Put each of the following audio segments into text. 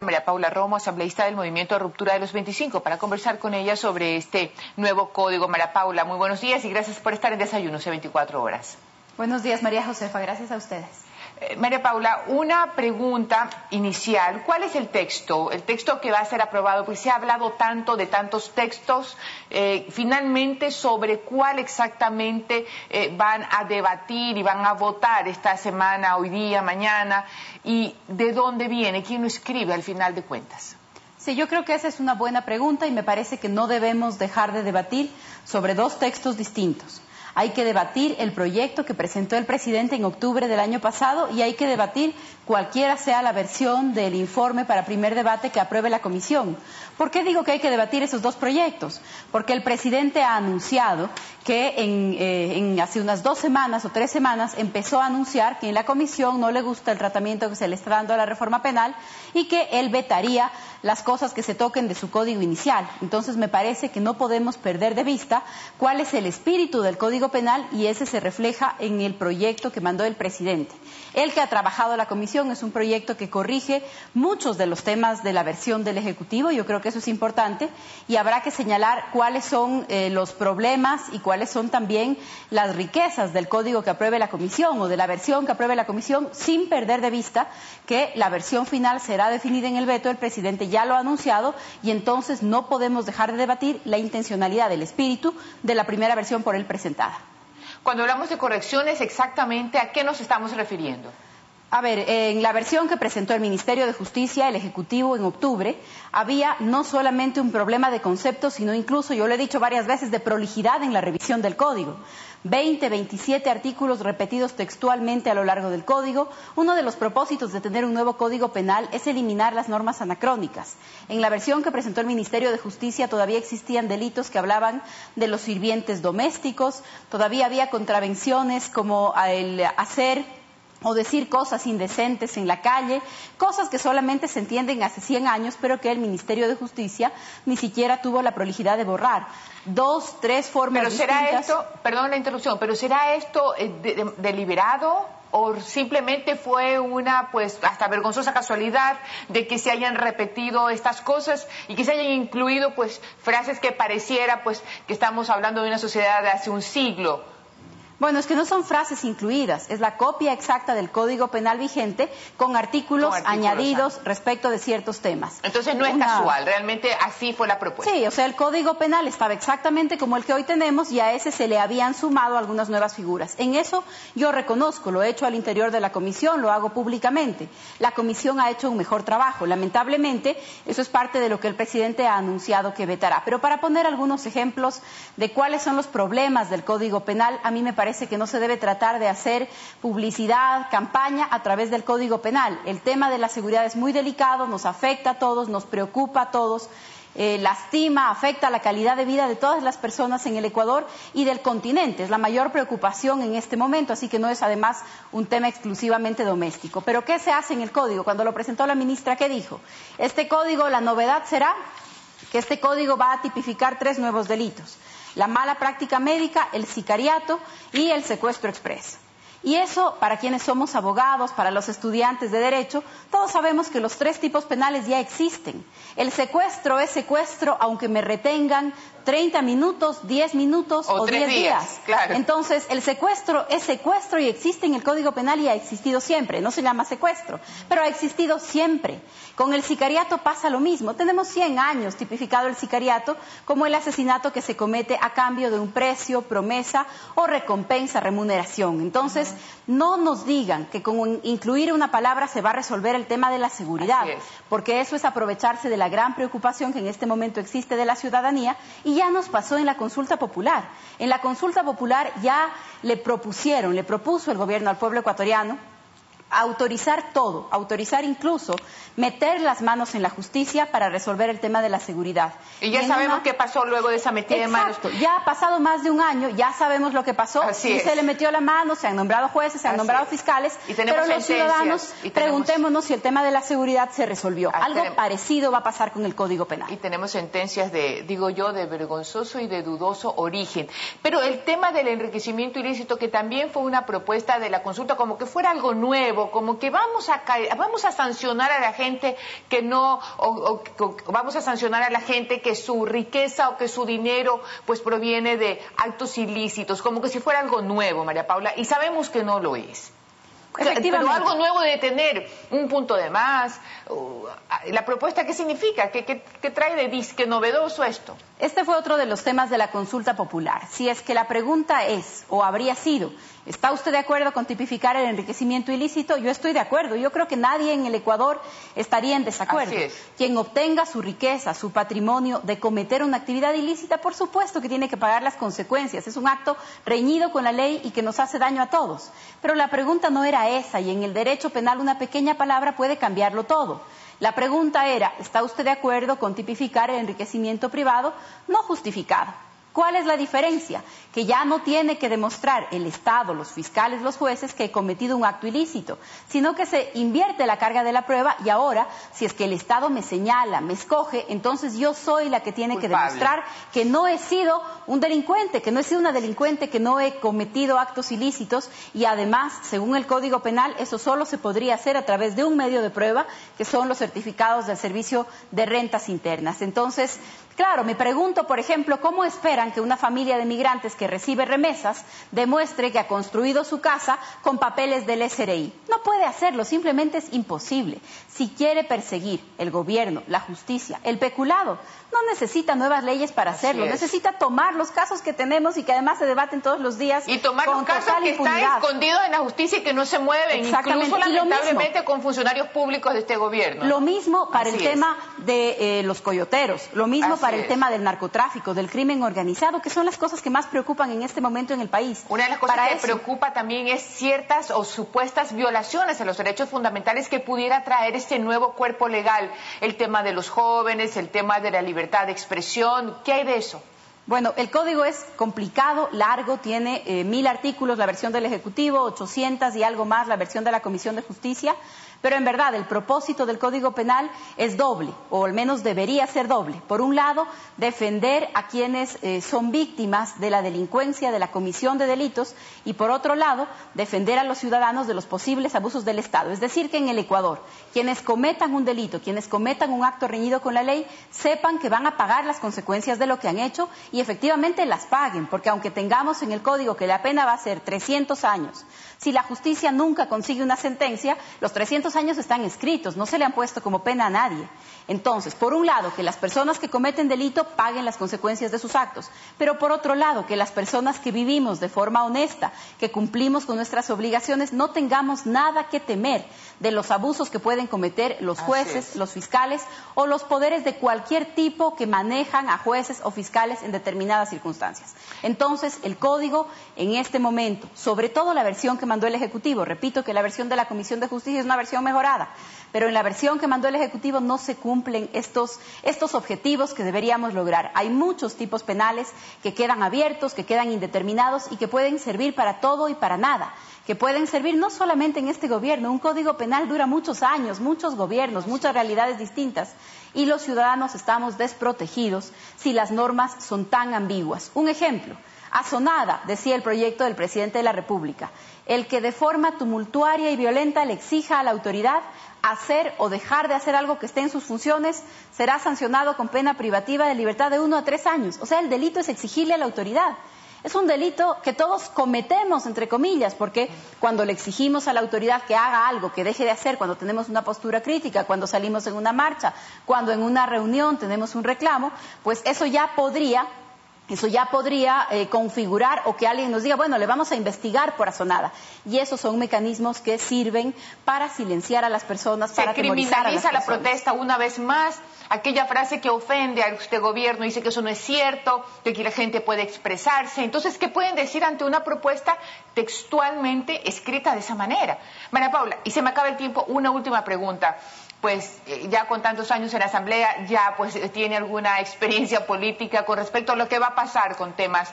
María Paula Romo, asambleísta del Movimiento de Ruptura de los 25, para conversar con ella sobre este nuevo código. María Paula, muy buenos días y gracias por estar en Desayuno C24 Horas. Buenos días, María Josefa, gracias a ustedes. María Paula, una pregunta inicial. ¿Cuál es el texto? El texto que va a ser aprobado, porque se ha hablado tanto de tantos textos, finalmente sobre cuál exactamente van a debatir y van a votar esta semana, hoy día, mañana, y de dónde viene, quién lo escribe al final de cuentas. Sí, yo creo que esa es una buena pregunta y me parece que no debemos dejar de debatir sobre dos textos distintos. Hay que debatir el proyecto que presentó el presidente en octubre del año pasado y hay que debatir cualquiera sea la versión del informe para primer debate que apruebe la comisión. ¿Por qué digo que hay que debatir esos dos proyectos? Porque el presidente ha anunciado que hace unas 2 semanas o 3 semanas empezó a anunciar que en la comisión no le gusta el tratamiento que se le está dando a la reforma penal y que él vetaría las cosas que se toquen de su código inicial. Entonces me parece que no podemos perder de vista cuál es el espíritu del Código Penal y ese se refleja en el proyecto que mandó el presidente. El que ha trabajado la comisión es un proyecto que corrige muchos de los temas de la versión del Ejecutivo, yo creo que eso es importante, y habrá que señalar cuáles son los problemas y cuáles son también las riquezas del código que apruebe la comisión o de la versión que apruebe la comisión, sin perder de vista que la versión final será definida en el veto, el presidente ya lo ha anunciado y entonces no podemos dejar de debatir la intencionalidad del espíritu de la primera versión por él presentada. Cuando hablamos de correcciones, exactamente ¿a qué nos estamos refiriendo? A ver, en la versión que presentó el Ministerio de Justicia, el Ejecutivo, en octubre, había no solamente un problema de conceptos, sino incluso, yo lo he dicho varias veces, de prolijidad en la revisión del Código. 27 artículos repetidos textualmente a lo largo del Código. Uno de los propósitos de tener un nuevo Código Penal es eliminar las normas anacrónicas. En la versión que presentó el Ministerio de Justicia todavía existían delitos que hablaban de los sirvientes domésticos, todavía había contravenciones como el hacer o decir cosas indecentes en la calle, cosas que solamente se entienden hace 100 años, pero que el Ministerio de Justicia ni siquiera tuvo la prolijidad de borrar. 2, 3 formas distintas. ¿Pero será esto, perdón la interrupción, pero será esto deliberado o simplemente fue una, pues, hasta vergonzosa casualidad de que se hayan repetido estas cosas y que se hayan incluido, pues, frases que pareciera, pues, que estamos hablando de una sociedad de hace un siglo? Bueno, es que no son frases incluidas, es la copia exacta del Código Penal vigente con artículos añadidos respecto de ciertos temas. Entonces no es casual, realmente así fue la propuesta. Sí, o sea, el Código Penal estaba exactamente como el que hoy tenemos y a ese se le habían sumado algunas nuevas figuras. En eso yo reconozco, lo he hecho al interior de la comisión, lo hago públicamente. La comisión ha hecho un mejor trabajo. Lamentablemente, eso es parte de lo que el presidente ha anunciado que vetará. Pero para poner algunos ejemplos de cuáles son los problemas del Código Penal, a mí me parece que no se debe tratar de hacer publicidad, campaña a través del Código Penal. El tema de la seguridad es muy delicado, nos afecta a todos, nos preocupa a todos, lastima, afecta la calidad de vida de todas las personas en el Ecuador y del continente. Es la mayor preocupación en este momento, así que no es además un tema exclusivamente doméstico. Pero ¿qué se hace en el Código? Cuando lo presentó la ministra, ¿qué dijo? Este Código, la novedad será que este Código va a tipificar 3 nuevos delitos: la mala práctica médica, el sicariato y el secuestro exprés. Y eso, para quienes somos abogados, para los estudiantes de Derecho, todos sabemos que los 3 tipos penales ya existen. El secuestro es secuestro aunque me retengan 30 minutos, 10 minutos o 10 días. Claro. Entonces, el secuestro es secuestro y existe en el Código Penal y ha existido siempre. No se llama secuestro, pero ha existido siempre. Con el sicariato pasa lo mismo. Tenemos 100 años tipificado el sicariato como el asesinato que se comete a cambio de un precio, promesa o recompensa, remuneración. Entonces, no nos digan que con incluir una palabra se va a resolver el tema de la seguridad, porque eso es aprovecharse de la gran preocupación que en este momento existe de la ciudadanía y ya nos pasó en la consulta popular. En la consulta popular ya le propuso el gobierno al pueblo ecuatoriano autorizar todo, autorizar incluso meter las manos en la justicia para resolver el tema de la seguridad. Y ya sabemos qué pasó luego de esa metida de manos. Exacto, ya ha pasado más de un año, ya sabemos lo que pasó, Así se le metió la mano, se han nombrado jueces, se han nombrado fiscales, pero los ciudadanos preguntémonos si el tema de la seguridad se resolvió. Algo parecido va a pasar con el Código Penal. Y tenemos sentencias digo yo, de vergonzoso y de dudoso origen. Pero el tema del enriquecimiento ilícito, que también fue una propuesta de la consulta, como que fuera algo nuevo, nuevo, como que vamos a sancionar a la gente que no, o vamos a sancionar a la gente que su riqueza o que su dinero pues proviene de actos ilícitos, como que si fuera algo nuevo, María Paula, y sabemos que no lo es. Pero algo nuevo debe tener un punto de más. La propuesta, ¿qué significa? ¿Qué trae de disque novedoso esto? Este fue otro de los temas de la consulta popular. Si es que la pregunta es, o habría sido, ¿está usted de acuerdo con tipificar el enriquecimiento ilícito? Yo estoy de acuerdo. Yo creo que nadie en el Ecuador estaría en desacuerdo. Así es. Quien obtenga su riqueza, su patrimonio de cometer una actividad ilícita, por supuesto que tiene que pagar las consecuencias. Es un acto reñido con la ley y que nos hace daño a todos. Pero la pregunta no era esa, y en el derecho penal una pequeña palabra puede cambiarlo todo. La pregunta era, ¿está usted de acuerdo con tipificar el enriquecimiento privado no justificado? ¿Cuál es la diferencia? Que ya no tiene que demostrar el Estado, los fiscales, los jueces que he cometido un acto ilícito, sino que se invierte la carga de la prueba y ahora, si es que el Estado me señala, me escoge, entonces yo soy la que tiene que demostrar que no he sido un delincuente, que no he sido una delincuente, que no he cometido actos ilícitos y además, según el Código Penal, eso solo se podría hacer a través de un medio de prueba, que son los certificados del Servicio de Rentas Internas. Entonces, claro, me pregunto, por ejemplo, ¿cómo esperan que una familia de migrantes que recibe remesas demuestre que ha construido su casa con papeles del SRI? No puede hacerlo, simplemente es imposible. Si quiere perseguir el gobierno, la justicia, el peculado, no necesita nuevas leyes para hacerlo, necesita tomar los casos que tenemos y que además se debaten todos los días. Y tomar los casos que están escondidos en la justicia y que no se mueven, incluso lamentablemente con funcionarios públicos de este gobierno. Lo mismo para el tema de los coyoteros, lo mismo para el tema del narcotráfico, del crimen organizado, que son las cosas que más preocupan en este momento en el país. Una de las cosas que preocupa también es ciertas o supuestas violaciones a los derechos fundamentales que pudiera traer este nuevo cuerpo legal. El tema de los jóvenes, el tema de la libertad de expresión. ¿Qué hay de eso? Bueno, el código es complicado, largo, tiene 1000 artículos, la versión del Ejecutivo, 800 y algo más, la versión de la Comisión de Justicia. Pero en verdad el propósito del Código Penal es doble, o al menos debería ser doble. Por un lado, defender a quienes son víctimas de la delincuencia, de la comisión de delitos, y por otro lado, defender a los ciudadanos de los posibles abusos del Estado. Es decir, que en el Ecuador, quienes cometan un delito, quienes cometan un acto reñido con la ley, sepan que van a pagar las consecuencias de lo que han hecho y efectivamente las paguen, porque aunque tengamos en el Código que la pena va a ser 300 años, si la justicia nunca consigue una sentencia, los 300 años están escritos, no se le han puesto como pena a nadie. Entonces, por un lado, que las personas que cometen delito paguen las consecuencias de sus actos, pero por otro lado, que las personas que vivimos de forma honesta, que cumplimos con nuestras obligaciones, no tengamos nada que temer de los abusos que pueden cometer los jueces, los fiscales o los poderes de cualquier tipo que manejan a jueces o fiscales en determinadas circunstancias. Entonces, el Código en este momento, sobre todo la versión que mandó el Ejecutivo, repito que la versión de la Comisión de Justicia es una versión mejorada, pero en la versión que mandó el Ejecutivo no se cumplen estos objetivos que deberíamos lograr. Hay muchos tipos penales que quedan abiertos, que quedan indeterminados y que pueden servir para todo y para nada, que pueden servir no solamente en este gobierno. Un código penal dura muchos años, muchos gobiernos, muchas realidades distintas y los ciudadanos estamos desprotegidos si las normas son tan ambiguas. Un ejemplo, asonada, decía el proyecto del presidente de la República, el que de forma tumultuaria y violenta le exija a la autoridad hacer o dejar de hacer algo que esté en sus funciones, será sancionado con pena privativa de libertad de 1 a 3 años. O sea, el delito es exigirle a la autoridad. Es un delito que todos cometemos, entre comillas, porque cuando le exigimos a la autoridad que haga algo, que deje de hacer, cuando tenemos una postura crítica, cuando salimos en una marcha, cuando en una reunión tenemos un reclamo, pues eso ya podría configurar o que alguien nos diga, bueno, le vamos a investigar por asonada. Y esos son mecanismos que sirven para silenciar a las personas, para atemorizar a las personas. Se criminaliza la protesta una vez más. Aquella frase que ofende a este gobierno, dice que eso no es cierto, que aquí la gente puede expresarse. Entonces, ¿qué pueden decir ante una propuesta textualmente escrita de esa manera? María Paula, y se me acaba el tiempo, una última pregunta. Pues ya con tantos años en la Asamblea, ya pues tiene alguna experiencia política con respecto a lo que va a pasar con temas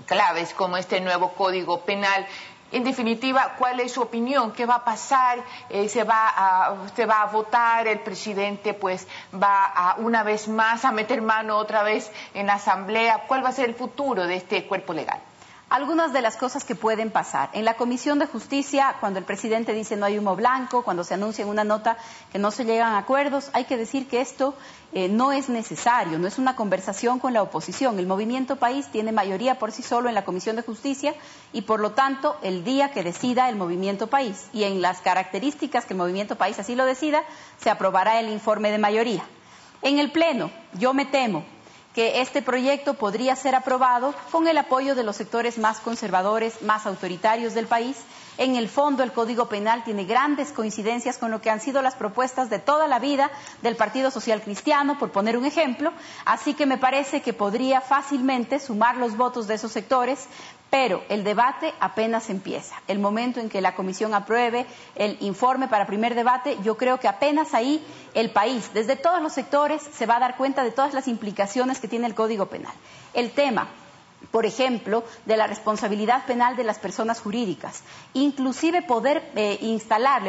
claves como este nuevo Código Penal. En definitiva, ¿cuál es su opinión? ¿Qué va a pasar? ¿Usted va a votar? ¿El presidente pues va una vez más a meter mano otra vez en la Asamblea? ¿Cuál va a ser el futuro de este cuerpo legal? Algunas de las cosas que pueden pasar. En la Comisión de Justicia, cuando el presidente dice no hay humo blanco, cuando se anuncia en una nota que no se llegan a acuerdos, hay que decir que esto no es necesario, no es una conversación con la oposición. El Movimiento País tiene mayoría por sí solo en la Comisión de Justicia y, por lo tanto, el día que decida el Movimiento País y en las características que el Movimiento País así lo decida, se aprobará el informe de mayoría. En el Pleno, yo me temo que este proyecto podría ser aprobado con el apoyo de los sectores más conservadores, más autoritarios del país. En el fondo, el Código Penal tiene grandes coincidencias con lo que han sido las propuestas de toda la vida del Partido Social Cristiano, por poner un ejemplo, así que me parece que podría fácilmente sumar los votos de esos sectores, pero el debate apenas empieza. El momento en que la Comisión apruebe el informe para primer debate, yo creo que apenas ahí el país, desde todos los sectores, se va a dar cuenta de todas las implicaciones que tiene el Código Penal. El tema, por ejemplo, de la responsabilidad penal de las personas jurídicas, inclusive poder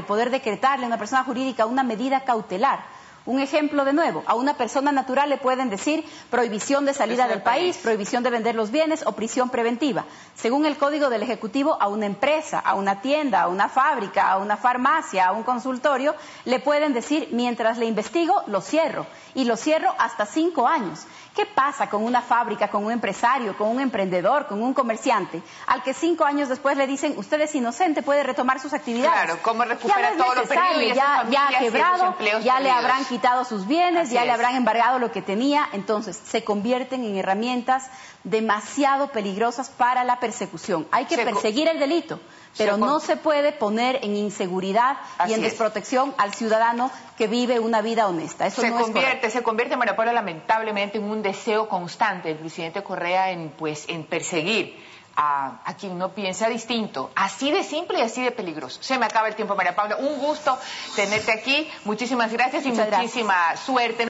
poder decretarle a una persona jurídica una medida cautelar. Un ejemplo de nuevo, a una persona natural le pueden decir prohibición de salida del país, prohibición de vender los bienes o prisión preventiva. Según el Código del Ejecutivo, a una empresa, a una tienda, a una fábrica, a una farmacia, a un consultorio, le pueden decir, mientras le investigo, lo cierro. Y lo cierro hasta 5 años. ¿Qué pasa con una fábrica, con un empresario, con un emprendedor, con un comerciante, al que 5 años después le dicen, usted es inocente, puede retomar sus actividades? Claro, ¿cómo recupera todo lo perdido? Y ya ha quebrado, ya le habrán quitado sus bienes, ya le habrán embargado lo que tenía, entonces se convierten en herramientas demasiado peligrosas para la persecución. Hay que perseguir el delito, pero no se puede poner en inseguridad y en desprotección al ciudadano que vive una vida honesta. Eso no es correcto. Se convierte, María Paula, lamentablemente en un deseo constante del presidente Correa en perseguir a quien no piensa distinto. Así de simple y así de peligroso. Se me acaba el tiempo, María Paula. Un gusto tenerte aquí. Muchísimas gracias y muchísima suerte.